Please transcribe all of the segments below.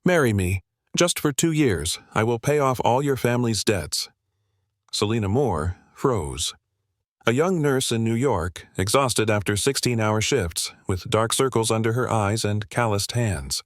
Marry me. Just for 2 years, I will pay off all your family's debts. Selina Moore froze. A young nurse in New York, exhausted after 16-hour shifts, with dark circles under her eyes and calloused hands.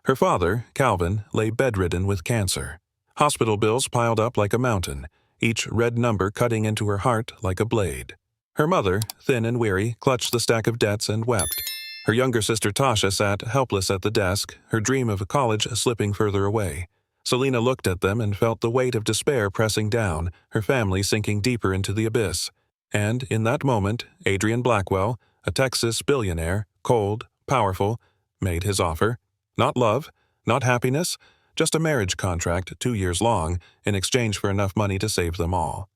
Her father, Calvin, lay bedridden with cancer. Hospital bills piled up like a mountain, each red number cutting into her heart like a blade. Her mother, thin and weary, clutched the stack of debts and wept. Her younger sister Tasha sat helpless at the desk, her dream of college slipping further away. Selina looked at them and felt the weight of despair pressing down, her family sinking deeper into the abyss. And, in that moment, Adrian Blackwell, a Texas billionaire, cold, powerful, made his offer. Not love, not happiness, just a marriage contract 2 years long in exchange for enough money to save them all.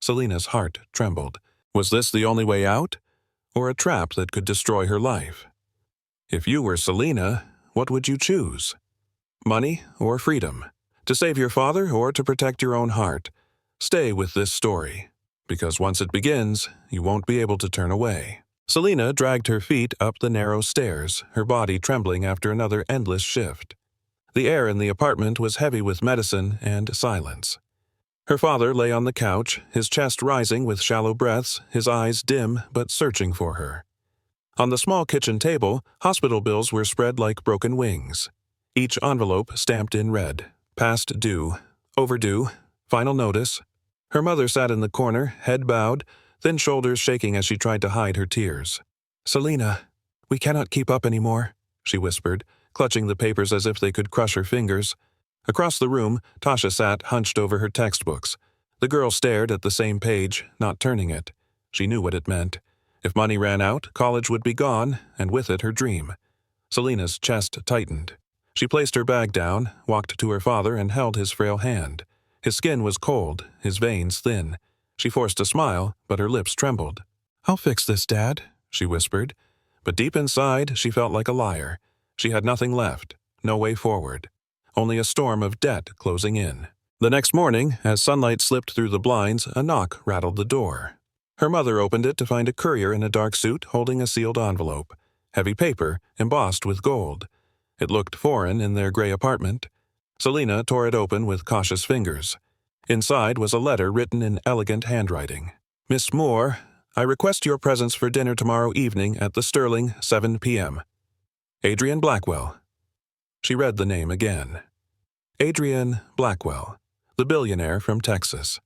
Selina's heart trembled. Was this the only way out? Or a trap that could destroy her life? If you were Selina, what would you choose? Money or freedom? To save your father or to protect your own heart? Stay with this story, because once it begins, you won't be able to turn away. Selina dragged her feet up the narrow stairs, her body trembling after another endless shift. The air in the apartment was heavy with medicine and silence. Her father lay on the couch, his chest rising with shallow breaths, his eyes dim but searching for her. On the small kitchen table, hospital bills were spread like broken wings. Each envelope stamped in red. Past due, overdue, final notice. Her mother sat in the corner, head bowed, thin shoulders shaking as she tried to hide her tears. "Selina, we cannot keep up anymore," she whispered, clutching the papers as if they could crush her fingers. Across the room, Tasha sat hunched over her textbooks. The girl stared at the same page, not turning it. She knew what it meant. If money ran out, college would be gone, and with it her dream. Selina's chest tightened. She placed her bag down, walked to her father, and held his frail hand. His skin was cold, his veins thin. She forced a smile, but her lips trembled. "I'll fix this, Dad," she whispered. But deep inside, she felt like a liar. She had nothing left, no way forward. Only a storm of debt closing in. The next morning, as sunlight slipped through the blinds, a knock rattled the door. Her mother opened it to find a courier in a dark suit holding a sealed envelope. Heavy paper, embossed with gold. It looked foreign in their gray apartment. Selina tore it open with cautious fingers. Inside was a letter written in elegant handwriting. "Miss Moore, I request your presence for dinner tomorrow evening at the Sterling, 7 p.m. Adrian Blackwell." She read the name again. Adrian Blackwell, the billionaire from Texas.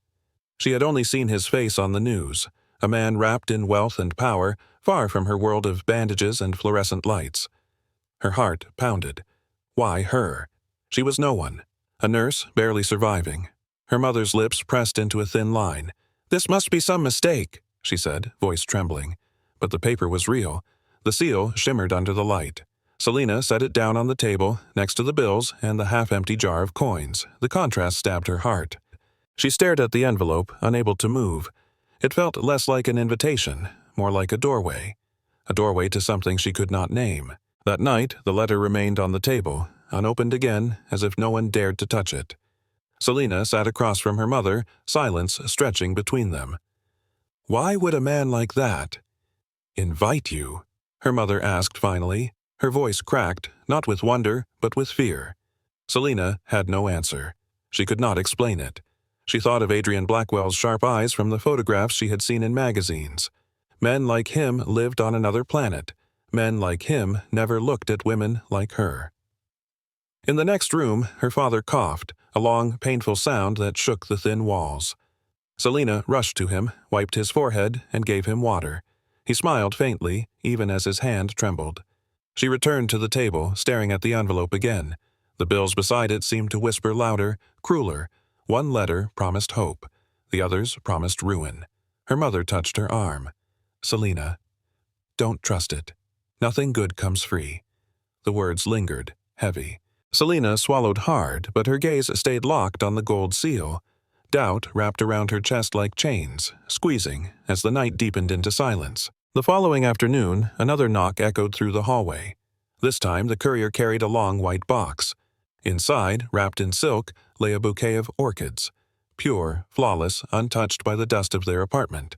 She had only seen his face on the news, a man wrapped in wealth and power, far from her world of bandages and fluorescent lights. Her heart pounded. Why her? She was no one. A nurse, barely surviving. Her mother's lips pressed into a thin line. "This must be some mistake," she said, voice trembling. But the paper was real. The seal shimmered under the light. Selina set it down on the table, next to the bills and the half-empty jar of coins. The contrast stabbed her heart. She stared at the envelope, unable to move. It felt less like an invitation, more like a doorway to something she could not name. That night, the letter remained on the table, unopened again, as if no one dared to touch it. Selina sat across from her mother, silence stretching between them. "Why would a man like that invite you?" her mother asked finally. Her voice cracked, not with wonder, but with fear. Selina had no answer. She could not explain it. She thought of Adrian Blackwell's sharp eyes from the photographs she had seen in magazines. Men like him lived on another planet. Men like him never looked at women like her. In the next room, her father coughed, a long, painful sound that shook the thin walls. Selina rushed to him, wiped his forehead, and gave him water. He smiled faintly, even as his hand trembled. She returned to the table, staring at the envelope again. The bills beside it seemed to whisper louder, crueler. One letter promised hope. The others promised ruin. Her mother touched her arm. "Selina, don't trust it. Nothing good comes free." The words lingered, heavy. Selina swallowed hard, but her gaze stayed locked on the gold seal. Doubt wrapped around her chest like chains, squeezing as the night deepened into silence. The following afternoon, another knock echoed through the hallway. This time, the courier carried a long white box. Inside, wrapped in silk, lay a bouquet of orchids. Pure, flawless, untouched by the dust of their apartment.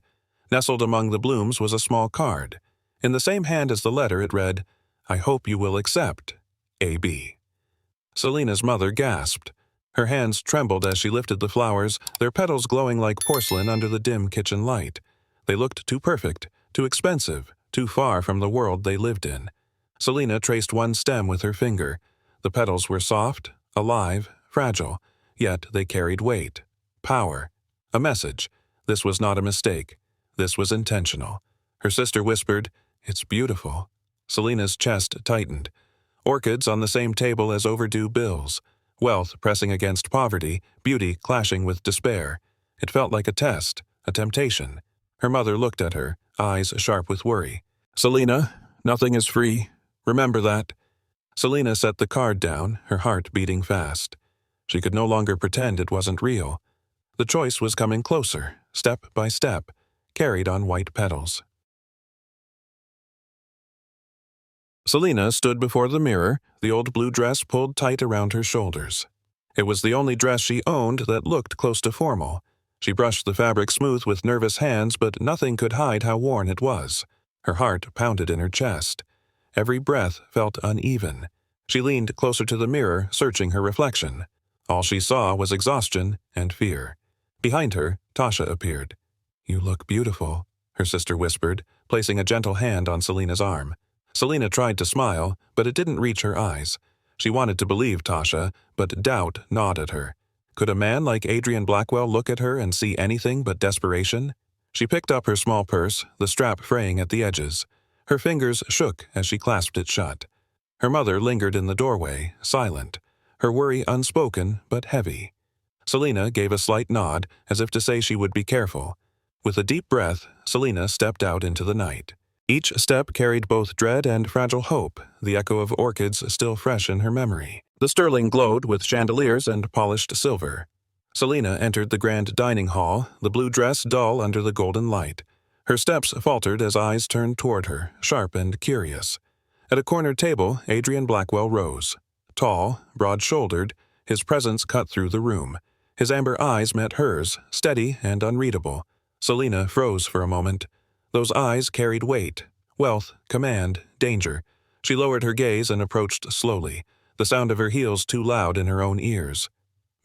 Nestled among the blooms was a small card. In the same hand as the letter, it read, "I hope you will accept, A.B." Selina's mother gasped. Her hands trembled as she lifted the flowers, their petals glowing like porcelain under the dim kitchen light. They looked too perfect, too expensive, too far from the world they lived in. Selina traced one stem with her finger. The petals were soft, alive, fragile, yet they carried weight, power, a message. This was not a mistake. This was intentional. Her sister whispered, "It's beautiful." Selina's chest tightened. Orchids on the same table as overdue bills. Wealth pressing against poverty, beauty clashing with despair. It felt like a test, a temptation. Her mother looked at her, eyes sharp with worry. "Selina, nothing is free. Remember that." Selina set the card down, her heart beating fast. She could no longer pretend it wasn't real. The choice was coming closer, step by step, carried on white petals. Selina stood before the mirror, the old blue dress pulled tight around her shoulders. It was the only dress she owned that looked close to formal. She brushed the fabric smooth with nervous hands, but nothing could hide how worn it was. Her heart pounded in her chest. Every breath felt uneven. She leaned closer to the mirror, searching her reflection. All she saw was exhaustion and fear. Behind her, Tasha appeared. "You look beautiful," her sister whispered, placing a gentle hand on Selina's arm. Selina tried to smile, but it didn't reach her eyes. She wanted to believe Tasha, but doubt gnawed at her. Could a man like Adrian Blackwell look at her and see anything but desperation? She picked up her small purse, the strap fraying at the edges. Her fingers shook as she clasped it shut. Her mother lingered in the doorway, silent, her worry unspoken but heavy. Selina gave a slight nod, as if to say she would be careful. With a deep breath, Selina stepped out into the night. Each step carried both dread and fragile hope, the echo of orchids still fresh in her memory. The sterling glowed with chandeliers and polished silver. Selina entered the grand dining hall, the blue dress dull under the golden light. Her steps faltered as eyes turned toward her, sharp and curious. At a corner table, Adrian Blackwell rose. Tall, broad-shouldered, his presence cut through the room. His amber eyes met hers, steady and unreadable. Selina froze for a moment. Those eyes carried weight, wealth, command, danger. She lowered her gaze and approached slowly, the sound of her heels too loud in her own ears.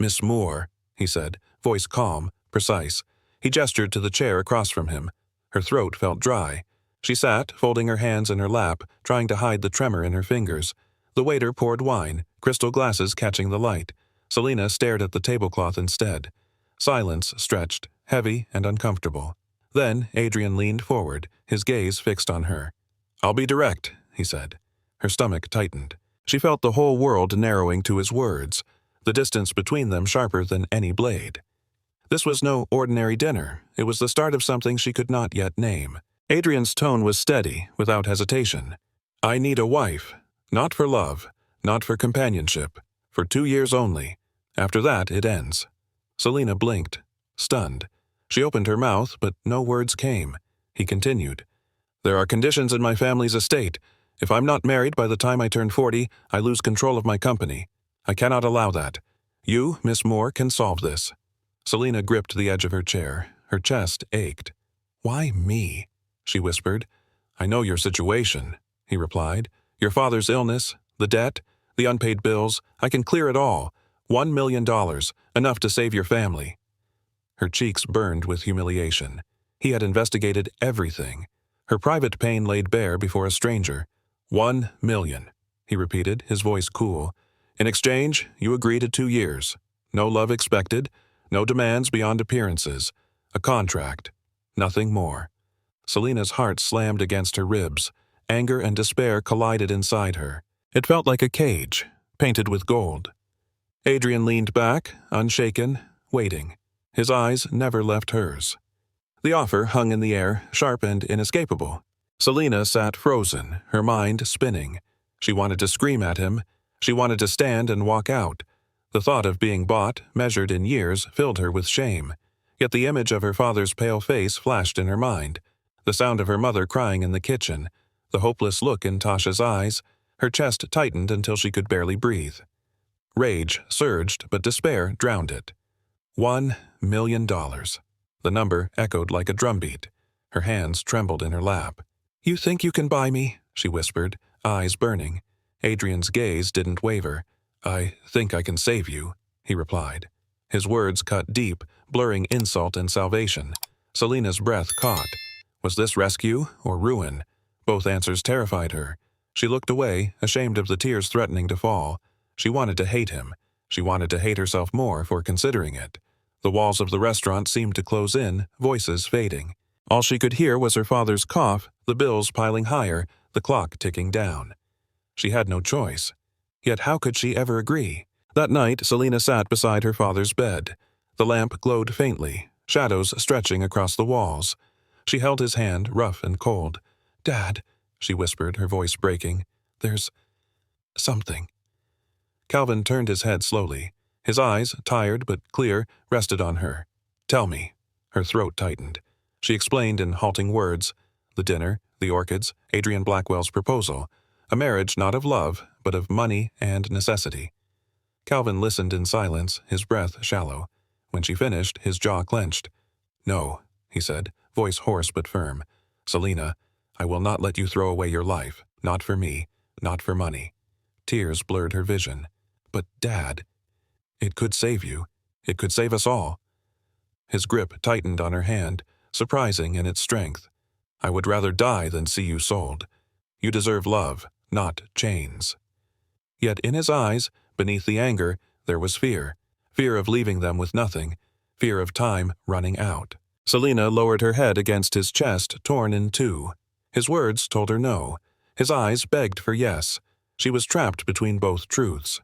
"Miss Moore," he said, voice calm, precise. He gestured to the chair across from him. Her throat felt dry. She sat, folding her hands in her lap, trying to hide the tremor in her fingers. The waiter poured wine, crystal glasses catching the light. Selina stared at the tablecloth instead. Silence stretched, heavy and uncomfortable. Then Adrian leaned forward, his gaze fixed on her. "I'll be direct," he said. Her stomach tightened. She felt the whole world narrowing to his words, the distance between them sharper than any blade. This was no ordinary dinner. It was the start of something she could not yet name. Adrian's tone was steady, without hesitation. "I need a wife. Not for love, not for companionship. For 2 years only. After that, it ends." Selina blinked, stunned. She opened her mouth, but no words came. He continued. "There are conditions in my family's estate. If I'm not married by the time I turn 40, I lose control of my company. I cannot allow that. You, Miss Moore, can solve this." Selina gripped the edge of her chair. Her chest ached. "Why me?" she whispered. "I know your situation," he replied. "Your father's illness, the debt, the unpaid bills. I can clear it all. $1 million, enough to save your family." Her cheeks burned with humiliation. He had investigated everything. Her private pain laid bare before a stranger. $1 million, he repeated, his voice cool. "In exchange, you agree to 2 years. No love expected, no demands beyond appearances. A contract. Nothing more." Selina's heart slammed against her ribs. Anger and despair collided inside her. It felt like a cage, painted with gold. Adrian leaned back, unshaken, waiting. His eyes never left hers. The offer hung in the air, sharp and inescapable. Selina sat frozen, her mind spinning. She wanted to scream at him. She wanted to stand and walk out. The thought of being bought, measured in years, filled her with shame. Yet the image of her father's pale face flashed in her mind. The sound of her mother crying in the kitchen. The hopeless look in Tasha's eyes. Her chest tightened until she could barely breathe. Rage surged, but despair drowned it. $1 million. The number echoed like a drumbeat. Her hands trembled in her lap. "You think you can buy me?" she whispered, eyes burning. Adrian's gaze didn't waver. "I think I can save you," he replied. His words cut deep, blurring insult and salvation. Selina's breath caught. Was this rescue or ruin? Both answers terrified her. She looked away, ashamed of the tears threatening to fall. She wanted to hate him. She wanted to hate herself more for considering it. The walls of the restaurant seemed to close in, voices fading. All she could hear was her father's cough, the bills piling higher, the clock ticking down. She had no choice. Yet how could she ever agree? That night, Selina sat beside her father's bed. The lamp glowed faintly, shadows stretching across the walls. She held his hand, rough and cold. "Dad," she whispered, her voice breaking. "There's something." Calvin turned his head slowly. His eyes, tired but clear, rested on her. "Tell me." Her throat tightened. She explained in halting words. The dinner, the orchids, Adrian Blackwell's proposal. A marriage not of love, but of money and necessity. Calvin listened in silence, his breath shallow. When she finished, his jaw clenched. "No," he said, voice hoarse but firm. "Selina, I will not let you throw away your life. Not for me, not for money." Tears blurred her vision. "But, Dad, it could save you. It could save us all." His grip tightened on her hand, surprising in its strength. "I would rather die than see you sold. You deserve love, not chains." Yet in his eyes, beneath the anger, there was fear. Fear of leaving them with nothing. Fear of time running out. Selina lowered her head against his chest, torn in two. His words told her no. His eyes begged for yes. She was trapped between both truths.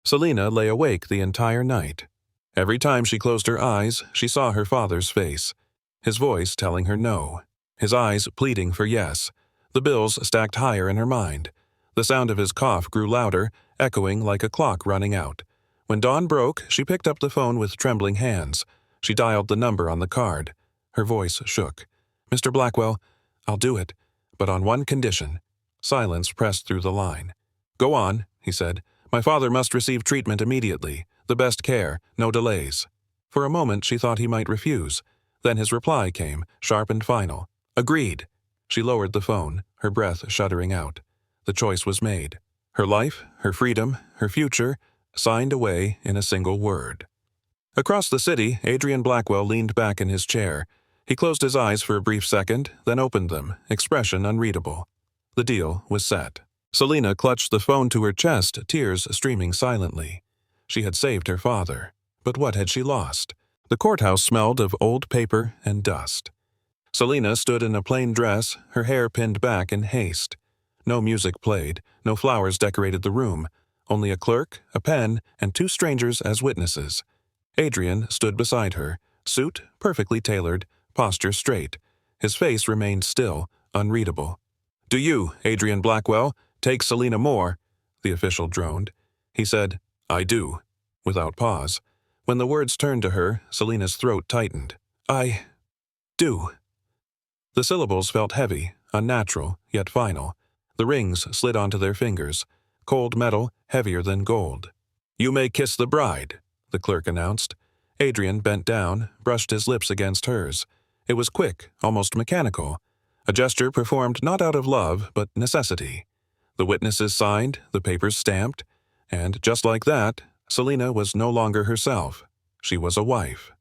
Selina lay awake the entire night. Every time she closed her eyes, she saw her father's face. His voice telling her no. His eyes pleading for yes. The bills stacked higher in her mind. The sound of his cough grew louder, echoing like a clock running out. When dawn broke, she picked up the phone with trembling hands. She dialed the number on the card. Her voice shook. "Mr. Blackwell, I'll do it, but on one condition." Silence pressed through the line. "Go on," he said. "My father must receive treatment immediately. The best care, no delays." For a moment she thought he might refuse. Then his reply came, sharp and final. "Agreed." She lowered the phone, her breath shuddering out. The choice was made. Her life, her freedom, her future, signed away in a single word. Across the city, Adrian Blackwell leaned back in his chair. He closed his eyes for a brief second, then opened them, expression unreadable. The deal was set. Selina clutched the phone to her chest, tears streaming silently. She had saved her father. But what had she lost? The courthouse smelled of old paper and dust. Selina stood in a plain dress, her hair pinned back in haste. No music played, no flowers decorated the room, only a clerk, a pen, and two strangers as witnesses. Adrian stood beside her, suit perfectly tailored, posture straight. His face remained still, unreadable. "Do you, Adrian Blackwell, take Selina Moore?" the official droned. He said, "I do," without pause. When the words turned to her, Selina's throat tightened. "I do." The syllables felt heavy, unnatural, yet final. The rings slid onto their fingers. Cold metal, heavier than gold. "You may kiss the bride," the clerk announced. Adrian bent down, brushed his lips against hers. It was quick, almost mechanical. A gesture performed not out of love, but necessity. The witnesses signed, the papers stamped, and just like that, Selina was no longer herself. She was a wife.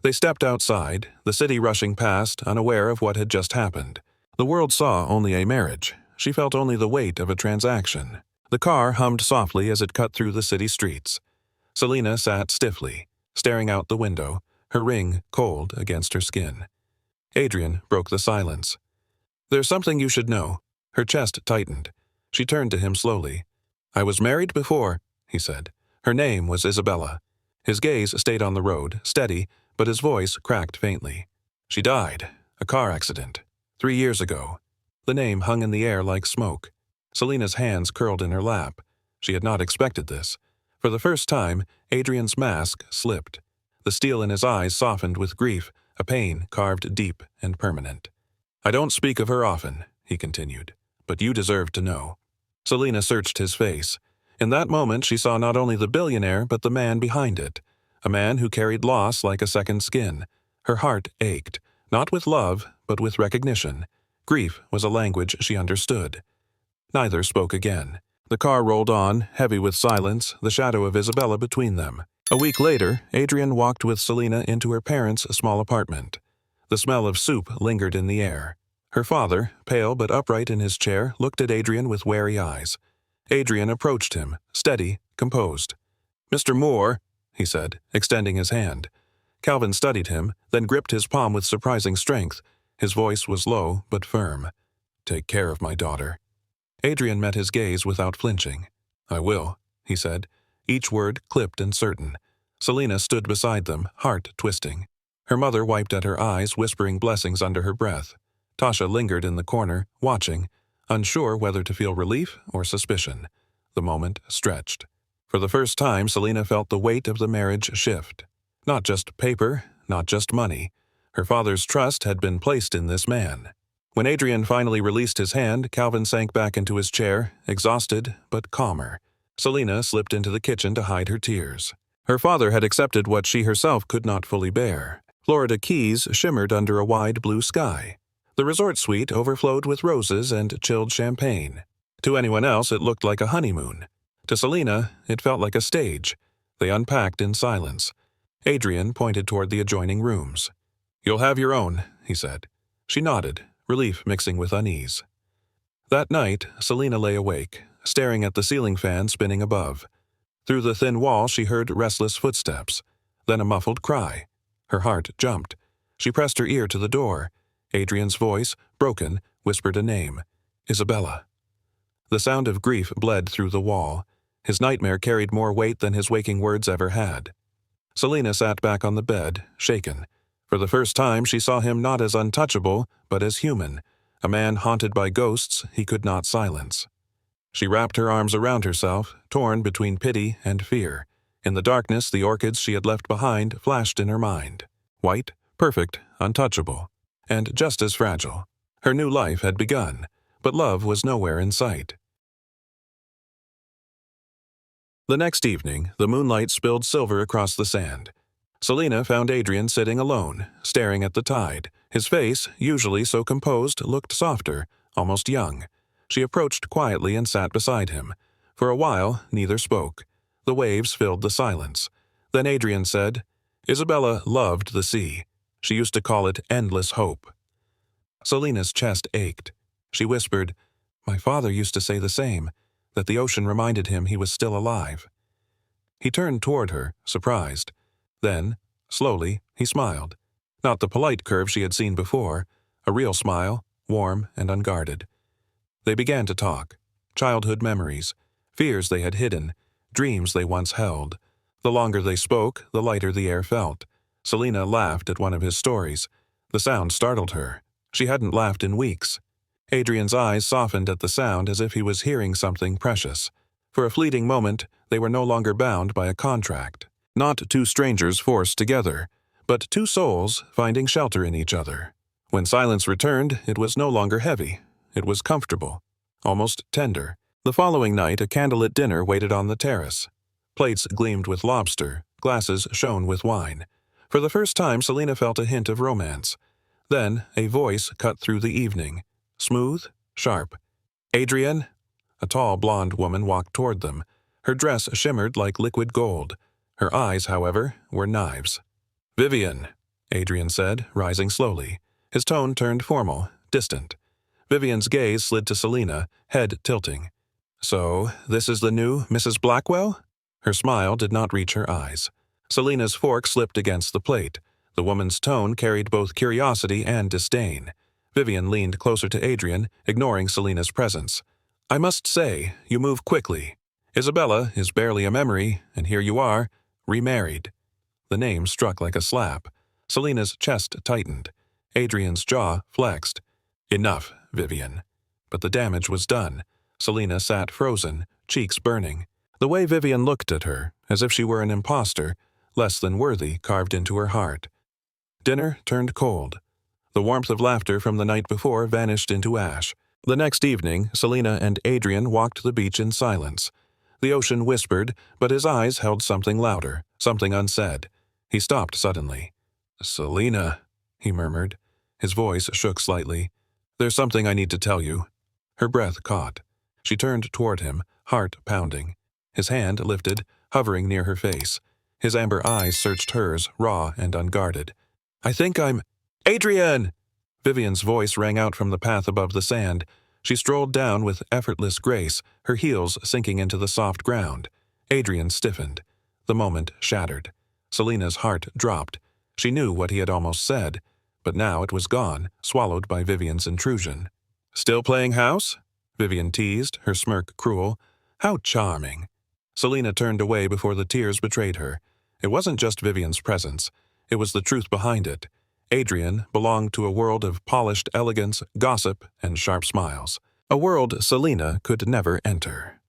They stepped outside, the city rushing past, unaware of what had just happened. The world saw only a marriage. She felt only the weight of a transaction. The car hummed softly as it cut through the city streets. Selina sat stiffly, staring out the window, her ring cold against her skin. Adrian broke the silence. "There's something you should know." Her chest tightened. She turned to him slowly. "I was married before," he said. Her name was Isabella. His gaze stayed on the road, steady, but his voice cracked faintly. "She died. A car accident. 3 years ago." The name hung in the air like smoke. Selina's hands curled in her lap. She had not expected this. For the first time, Adrian's mask slipped. The steel in his eyes softened with grief, a pain carved deep and permanent. "I don't speak of her often," he continued, "but you deserve to know." Selina searched his face. In that moment she saw not only the billionaire but the man behind it. A man who carried loss like a second skin. Her heart ached, not with love, but with recognition. Grief was a language she understood. Neither spoke again. The car rolled on, heavy with silence, the shadow of Isabella between them. A week later, Adrian walked with Selina into her parents' small apartment. The smell of soup lingered in the air. Her father, pale but upright in his chair, looked at Adrian with wary eyes. Adrian approached him, steady, composed. "Mr. Moore," he said, extending his hand. Calvin studied him, then gripped his palm with surprising strength. His voice was low but firm. "Take care of my daughter." Adrian met his gaze without flinching. "I will," he said, each word clipped and certain. Selina stood beside them, heart twisting. Her mother wiped at her eyes, whispering blessings under her breath. Tasha lingered in the corner, watching, unsure whether to feel relief or suspicion. The moment stretched. For the first time, Selina felt the weight of the marriage shift. Not just paper, not just money. Her father's trust had been placed in this man. When Adrian finally released his hand, Calvin sank back into his chair, exhausted but calmer. Selina slipped into the kitchen to hide her tears. Her father had accepted what she herself could not fully bear. Florida Keys shimmered under a wide blue sky. The resort suite overflowed with roses and chilled champagne. To anyone else, it looked like a honeymoon. To Selina, it felt like a stage. They unpacked in silence. Adrian pointed toward the adjoining rooms. "You'll have your own," he said. She nodded, relief mixing with unease. That night, Selina lay awake, staring at the ceiling fan spinning above. Through the thin wall she heard restless footsteps, then a muffled cry. Her heart jumped. She pressed her ear to the door. Adrian's voice, broken, whispered a name. "Isabella." The sound of grief bled through the wall. His nightmare carried more weight than his waking words ever had. Selina sat back on the bed, shaken. For the first time she saw him not as untouchable, but as human, a man haunted by ghosts he could not silence. She wrapped her arms around herself, torn between pity and fear. In the darkness, the orchids she had left behind flashed in her mind. White, perfect, untouchable, and just as fragile. Her new life had begun, but love was nowhere in sight. The next evening, the moonlight spilled silver across the sand. Selina found Adrian sitting alone, staring at the tide. His face, usually so composed, looked softer, almost young. She approached quietly and sat beside him. For a while, neither spoke. The waves filled the silence. Then Adrian said, "Isabella loved the sea. She used to call it endless hope." Selina's chest ached. She whispered, "My father used to say the same, that the ocean reminded him he was still alive." He turned toward her, surprised. Then, slowly, he smiled. Not the polite curve she had seen before, a real smile, warm and unguarded. They began to talk. Childhood memories, fears they had hidden, dreams they once held. The longer they spoke, the lighter the air felt. Selina laughed at one of his stories. The sound startled her. She hadn't laughed in weeks. Adrian's eyes softened at the sound as if he was hearing something precious. For a fleeting moment, they were no longer bound by a contract. Not two strangers forced together, but two souls finding shelter in each other. When silence returned, it was no longer heavy. It was comfortable, almost tender. The following night, a candlelit dinner waited on the terrace. Plates gleamed with lobster, glasses shone with wine. For the first time, Selina felt a hint of romance. Then, a voice cut through the evening. Smooth, sharp. "Adrian?" A tall blonde woman walked toward them. Her dress shimmered like liquid gold. Her eyes, however, were knives. "Vivian," Adrian said, rising slowly. His tone turned formal, distant. Vivian's gaze slid to Selina, head tilting. "So, this is the new Mrs. Blackwell?" Her smile did not reach her eyes. Selina's fork slipped against the plate. The woman's tone carried both curiosity and disdain. Vivian leaned closer to Adrian, ignoring Selina's presence. "I must say, you move quickly. Isabella is barely a memory, and here you are, remarried." The name struck like a slap. Selina's chest tightened. Adrian's jaw flexed. "Enough, Vivian." But the damage was done. Selina sat frozen, cheeks burning. The way Vivian looked at her, as if she were an imposter, less than worthy, carved into her heart. Dinner turned cold. The warmth of laughter from the night before vanished into ash. The next evening, Selina and Adrian walked the beach in silence. The ocean whispered, but his eyes held something louder, something unsaid. He stopped suddenly. "Selina," he murmured. His voice shook slightly. "There's something I need to tell you." Her breath caught. She turned toward him, heart pounding. His hand lifted, hovering near her face. His amber eyes searched hers, raw and unguarded. "I think I'm—" "Adrian!" Vivian's voice rang out from the path above the sand. She strolled down with effortless grace, her heels sinking into the soft ground. Adrian stiffened. The moment shattered. Selina's heart dropped. She knew what he had almost said, but now it was gone, swallowed by Vivian's intrusion. "Still playing house?" Vivian teased, her smirk cruel. "How charming." Selina turned away before the tears betrayed her. It wasn't just Vivian's presence. It was the truth behind it. Adrian belonged to a world of polished elegance, gossip, and sharp smiles. A world Selina could never enter.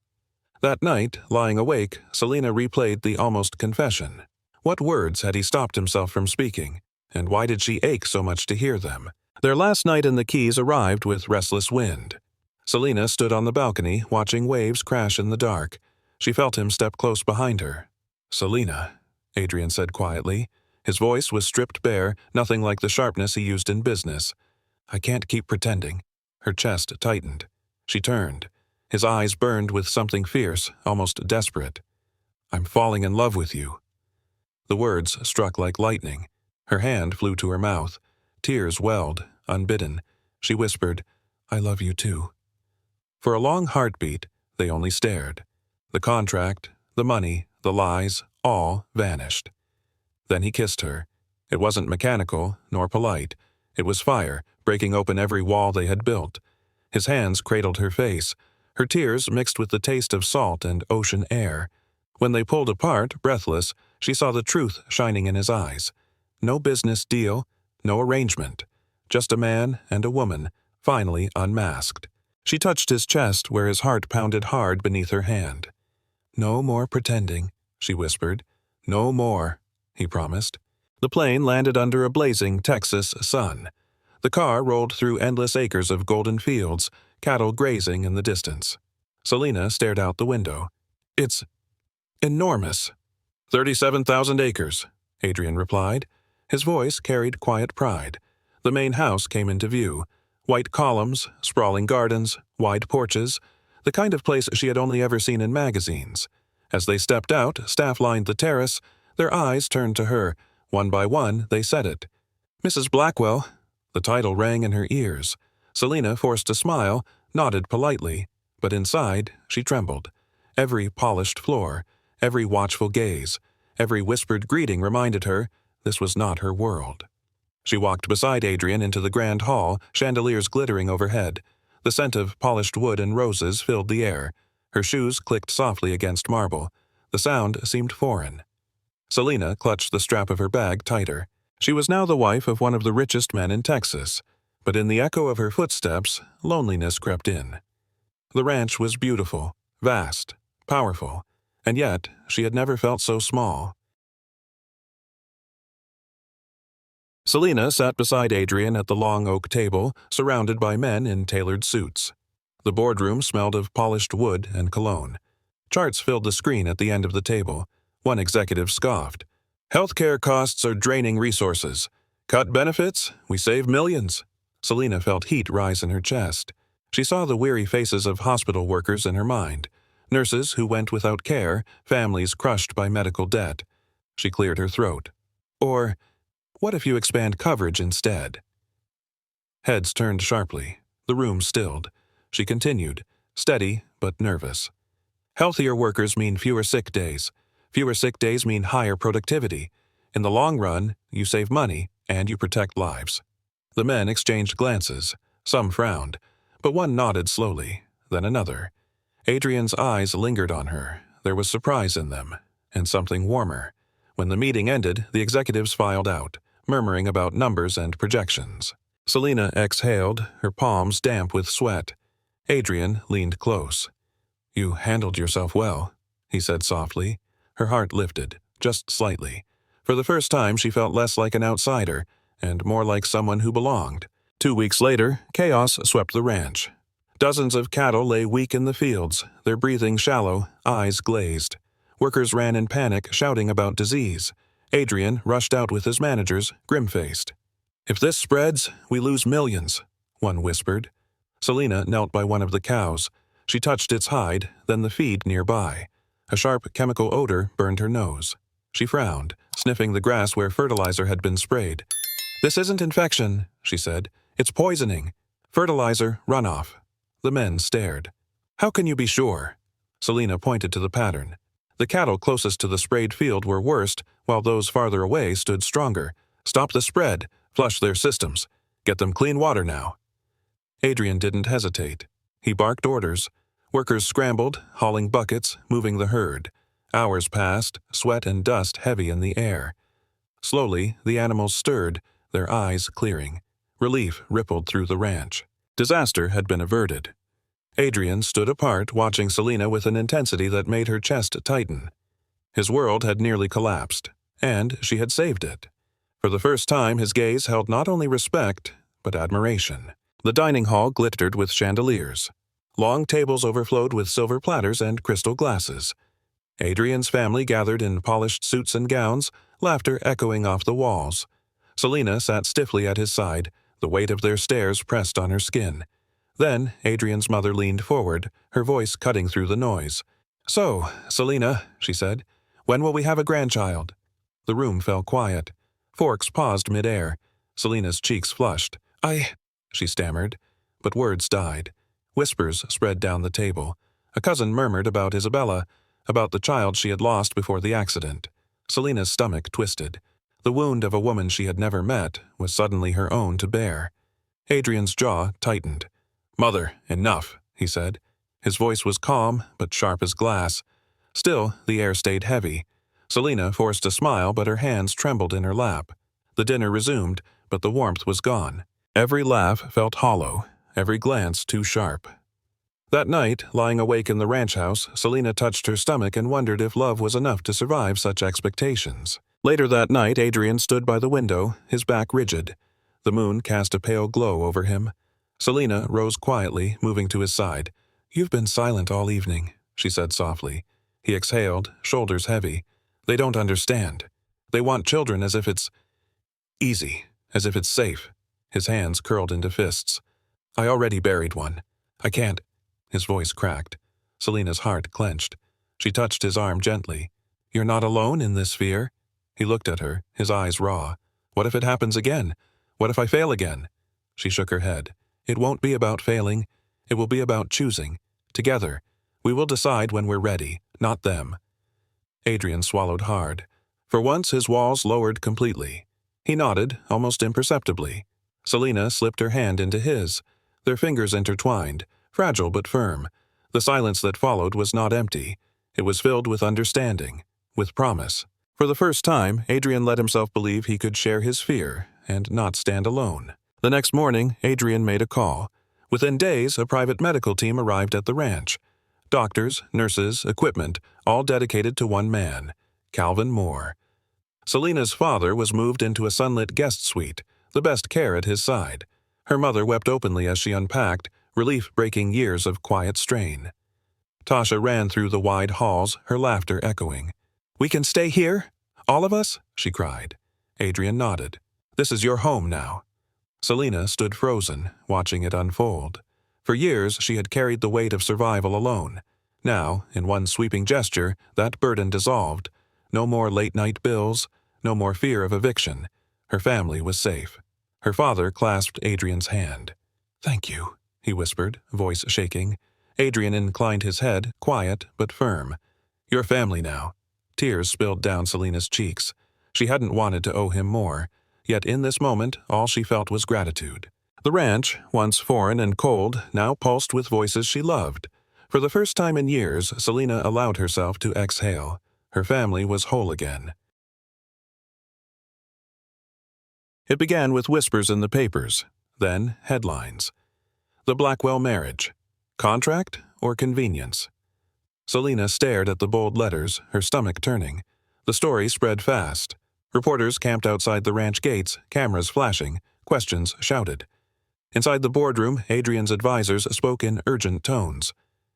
That night, lying awake, Selina replayed the almost confession. What words had he stopped himself from speaking, and why did she ache so much to hear them? Their last night in the Keys arrived with restless wind. Selina stood on the balcony, watching waves crash in the dark. She felt him step close behind her. "Selina," Adrian said quietly. His voice was stripped bare, nothing like the sharpness he used in business. "I can't keep pretending." Her chest tightened. She turned. His eyes burned with something fierce, almost desperate. "I'm falling in love with you." The words struck like lightning. Her hand flew to her mouth. Tears welled, unbidden. She whispered, "I love you too." For a long heartbeat, they only stared. The contract, the money, the lies, all vanished. Then he kissed her. It wasn't mechanical, nor polite. It was fire, breaking open every wall they had built. His hands cradled her face. Her tears mixed with the taste of salt and ocean air. When they pulled apart, breathless, she saw the truth shining in his eyes. No business deal, no arrangement. Just a man and a woman, finally unmasked. She touched his chest where his heart pounded hard beneath her hand. "No more pretending," she whispered. "No more," he promised. The plane landed under a blazing Texas sun. The car rolled through endless acres of golden fields, cattle grazing in the distance. Selina stared out the window. "It's enormous." 37,000 acres, Adrian replied. His voice carried quiet pride. The main house came into view. White columns, sprawling gardens, wide porches, the kind of place she had only ever seen in magazines. As they stepped out, staff lined the terrace. Their eyes turned to her. One by one, they said it. "Mrs. Blackwell." The title rang in her ears. Selina forced a smile, nodded politely, but inside she trembled. Every polished floor, every watchful gaze, every whispered greeting reminded her this was not her world. She walked beside Adrian into the grand hall, chandeliers glittering overhead. The scent of polished wood and roses filled the air. Her shoes clicked softly against marble. The sound seemed foreign. Selina clutched the strap of her bag tighter. She was now the wife of one of the richest men in Texas, but in the echo of her footsteps, loneliness crept in. The ranch was beautiful, vast, powerful, and yet she had never felt so small. Selina sat beside Adrian at the long oak table, surrounded by men in tailored suits. The boardroom smelled of polished wood and cologne. Charts filled the screen at the end of the table. One executive scoffed. "Healthcare costs are draining resources. Cut benefits, we save millions." Selina felt heat rise in her chest. She saw the weary faces of hospital workers in her mind. Nurses who went without care, families crushed by medical debt. She cleared her throat. Or, what if you expand coverage instead? Heads turned sharply. The room stilled. She continued, steady but nervous. Healthier workers mean fewer sick days. Fewer sick days mean higher productivity. In the long run, you save money and you protect lives. The men exchanged glances. Some frowned, but one nodded slowly, then another. Adrian's eyes lingered on her. There was surprise in them, and something warmer. When the meeting ended, the executives filed out, murmuring about numbers and projections. Selina exhaled, her palms damp with sweat. Adrian leaned close. "You handled yourself well," he said softly. Her heart lifted, just slightly. For the first time she felt less like an outsider, and more like someone who belonged. 2 weeks later, chaos swept the ranch. Dozens of cattle lay weak in the fields, their breathing shallow, eyes glazed. Workers ran in panic, shouting about disease. Adrian rushed out with his managers, grim-faced. "If this spreads, we lose millions," one whispered. Selina knelt by one of the cows. She touched its hide, then the feed nearby. A sharp chemical odor burned her nose. She frowned, sniffing the grass where fertilizer had been sprayed. "This isn't infection," she said. "It's poisoning. Fertilizer runoff." The men stared. "How can you be sure?" Selina pointed to the pattern. The cattle closest to the sprayed field were worst, while those farther away stood stronger. "Stop the spread. Flush their systems. Get them clean water now." Adrian didn't hesitate. He barked orders. Workers scrambled, hauling buckets, moving the herd. Hours passed, sweat and dust heavy in the air. Slowly, the animals stirred, their eyes clearing. Relief rippled through the ranch. Disaster had been averted. Adrian stood apart, watching Selina with an intensity that made her chest tighten. His world had nearly collapsed, and she had saved it. For the first time, his gaze held not only respect, but admiration. The dining hall glittered with chandeliers. Long tables overflowed with silver platters and crystal glasses. Adrian's family gathered in polished suits and gowns, laughter echoing off the walls. Selina sat stiffly at his side, the weight of their stares pressed on her skin. Then Adrian's mother leaned forward, her voice cutting through the noise. "So, Selina," she said, "when will we have a grandchild?" The room fell quiet. Forks paused midair. Selina's cheeks flushed. She stammered, but words died. Whispers spread down the table. A cousin murmured about Isabella, about the child she had lost before the accident. Selina's stomach twisted. The wound of a woman she had never met was suddenly her own to bear. Adrian's jaw tightened. "Mother, enough," he said. His voice was calm, but sharp as glass. Still, the air stayed heavy. Selina forced a smile, but her hands trembled in her lap. The dinner resumed, but the warmth was gone. Every laugh felt hollow, every glance too sharp. That night, lying awake in the ranch house, Selina touched her stomach and wondered if love was enough to survive such expectations. Later that night, Adrian stood by the window, his back rigid. The moon cast a pale glow over him. Selina rose quietly, moving to his side. "You've been silent all evening," she said softly. He exhaled, shoulders heavy. "They don't understand. They want children as if it's easy, as if it's safe." His hands curled into fists. "I already buried one. I can't." His voice cracked. Selina's heart clenched. She touched his arm gently. "You're not alone in this fear." He looked at her, his eyes raw. "What if it happens again? What if I fail again?" She shook her head. "It won't be about failing. It will be about choosing. Together. We will decide when we're ready, not them." Adrian swallowed hard. For once his walls lowered completely. He nodded, almost imperceptibly. Selina slipped her hand into his. Their fingers intertwined, fragile but firm. The silence that followed was not empty. It was filled with understanding, with promise. For the first time, Adrian let himself believe he could share his fear and not stand alone. The next morning, Adrian made a call. Within days, a private medical team arrived at the ranch. Doctors, nurses, equipment, all dedicated to one man, Calvin Moore. Selina's father was moved into a sunlit guest suite, the best care at his side. Her mother wept openly as she unpacked, relief breaking years of quiet strain. Tasha ran through the wide halls, her laughter echoing. "We can stay here? All of us?" she cried. Adrian nodded. "This is your home now." Selina stood frozen, watching it unfold. For years she had carried the weight of survival alone. Now, in one sweeping gesture, that burden dissolved. No more late-night bills, no more fear of eviction. Her family was safe. Her father clasped Adrian's hand. "Thank you," he whispered, voice shaking. Adrian inclined his head, quiet but firm. "Your family now." Tears spilled down Selina's cheeks. She hadn't wanted to owe him more, yet in this moment all she felt was gratitude. The ranch, once foreign and cold, now pulsed with voices she loved. For the first time in years, Selina allowed herself to exhale. Her family was whole again. It began with whispers in the papers, then headlines. The Blackwell marriage. Contract or convenience? Selina stared at the bold letters, her stomach turning. The story spread fast. Reporters camped outside the ranch gates, cameras flashing, questions shouted. Inside the boardroom, Adrian's advisors spoke in urgent tones.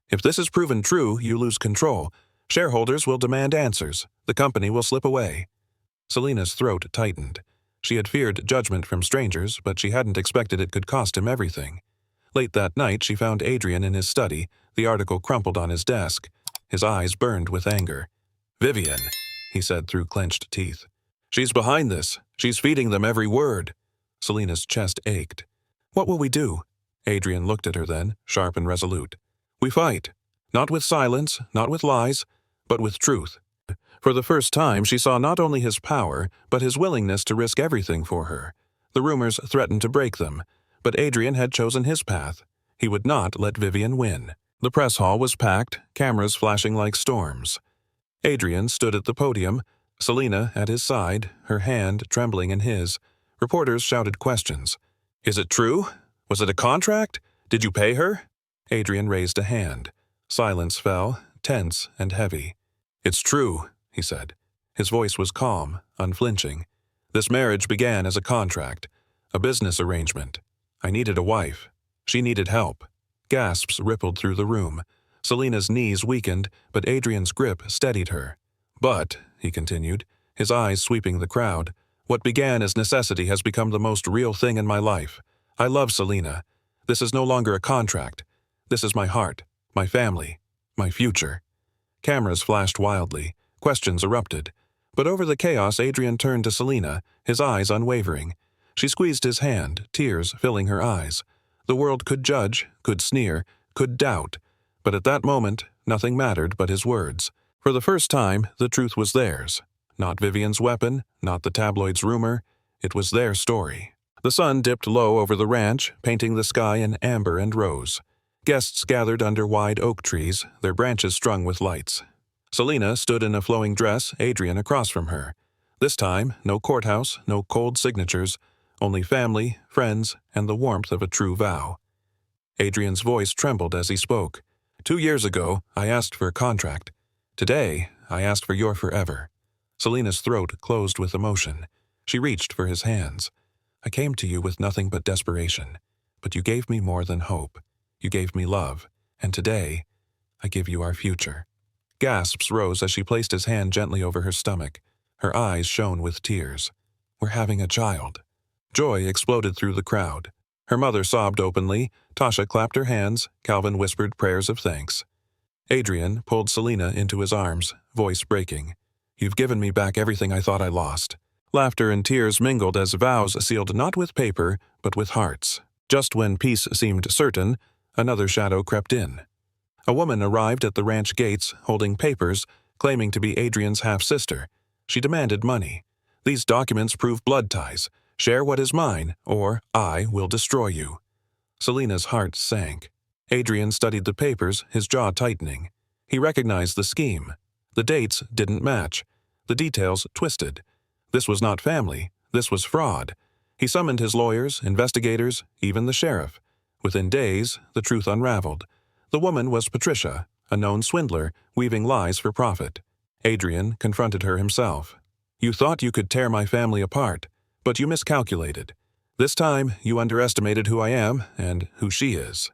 "If this is proven true, you lose control. Shareholders will demand answers. The company will slip away." Selina's throat tightened. She had feared judgment from strangers, but she hadn't expected it could cost him everything. Late that night, she found Adrian in his study, The article crumpled on his desk. His eyes burned with anger. "Vivian," he said through clenched teeth. "She's behind this. She's feeding them every word." Selina's chest ached. "What will we do?" Adrian looked at her then, sharp and resolute. "We fight. Not with silence, not with lies, but with truth." For the first time, she saw not only his power, but his willingness to risk everything for her. The rumors threatened to break them, but Adrian had chosen his path. He would not let Vivian win. The press hall was packed, cameras flashing like storms. Adrian stood at the podium, Selina at his side, her hand trembling in his. Reporters shouted questions. "Is it true? Was it a contract? Did you pay her?" Adrian raised a hand. Silence fell, tense and heavy. "It's true," he said. His voice was calm, unflinching. "This marriage began as a contract, a business arrangement. I needed a wife. She needed help." Gasps rippled through the room. Selina's knees weakened, but Adrian's grip steadied her. "But," he continued, his eyes sweeping the crowd, "what began as necessity has become the most real thing in my life. I love Selina. This is no longer a contract. This is my heart, my family, my future." Cameras flashed wildly. Questions erupted. But over the chaos, Adrian turned to Selina, his eyes unwavering. She squeezed his hand, tears filling her eyes. The world could judge, could sneer, could doubt. But at that moment, nothing mattered but his words. For the first time, the truth was theirs. Not Vivian's weapon, not the tabloid's rumor. It was their story. The sun dipped low over the ranch, painting the sky in amber and rose. Guests gathered under wide oak trees, their branches strung with lights. Selina stood in a flowing dress, Adrian across from her. This time, no courthouse, no cold signatures, only family, friends, and the warmth of a true vow. Adrian's voice trembled as he spoke. 2 years ago, I asked for a contract. Today, I asked for your forever." Selina's throat closed with emotion. She reached for his hands. "I came to you with nothing but desperation, but you gave me more than hope. You gave me love, and today, I give you our future." Gasps rose as she placed his hand gently over her stomach. Her eyes shone with tears. "We're having a child." Joy exploded through the crowd. Her mother sobbed openly, Tasha clapped her hands, Calvin whispered prayers of thanks. Adrian pulled Selina into his arms, voice breaking. "You've given me back everything I thought I lost." Laughter and tears mingled as vows sealed not with paper, but with hearts. Just when peace seemed certain, another shadow crept in. A woman arrived at the ranch gates, holding papers, claiming to be Adrian's half-sister. She demanded money. "These documents prove blood ties. Share what is mine, or I will destroy you." Selina's heart sank. Adrian studied the papers, his jaw tightening. He recognized the scheme. The dates didn't match. The details twisted. This was not family. This was fraud. He summoned his lawyers, investigators, even the sheriff. Within days, the truth unraveled. The woman was Patricia, a known swindler, weaving lies for profit. Adrian confronted her himself. "You thought you could tear my family apart, but you miscalculated. This time, you underestimated who I am and who she is."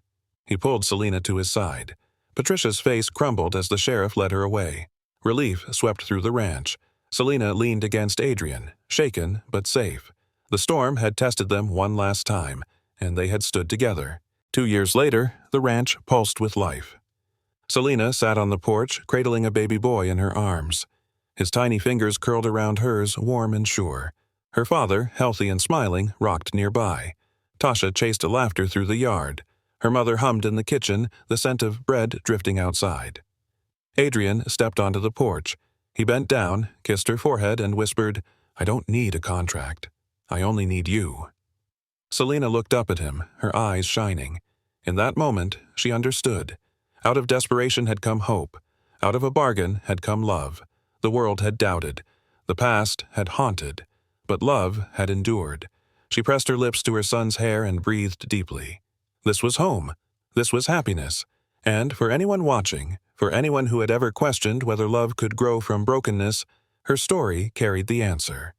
He pulled Selina to his side. Patricia's face crumbled as the sheriff led her away. Relief swept through the ranch. Selina leaned against Adrian, shaken but safe. The storm had tested them one last time, and they had stood together. 2 years later, the ranch pulsed with life. Selina sat on the porch, cradling a baby boy in her arms. His tiny fingers curled around hers, warm and sure. Her father, healthy and smiling, rocked nearby. Tasha chased laughter through the yard. Her mother hummed in the kitchen, the scent of bread drifting outside. Adrian stepped onto the porch. He bent down, kissed her forehead, and whispered, "I don't need a contract. I only need you." Selina looked up at him, her eyes shining. In that moment, she understood. Out of desperation had come hope. Out of a bargain had come love. The world had doubted. The past had haunted. But love had endured. She pressed her lips to her son's hair and breathed deeply. This was home. This was happiness. And for anyone watching, for anyone who had ever questioned whether love could grow from brokenness, her story carried the answer.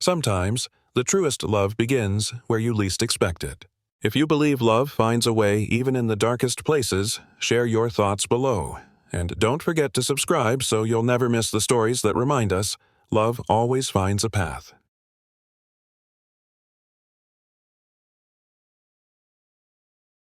Sometimes, the truest love begins where you least expect it. If you believe love finds a way even in the darkest places, share your thoughts below. And don't forget to subscribe so you'll never miss the stories that remind us love always finds a path.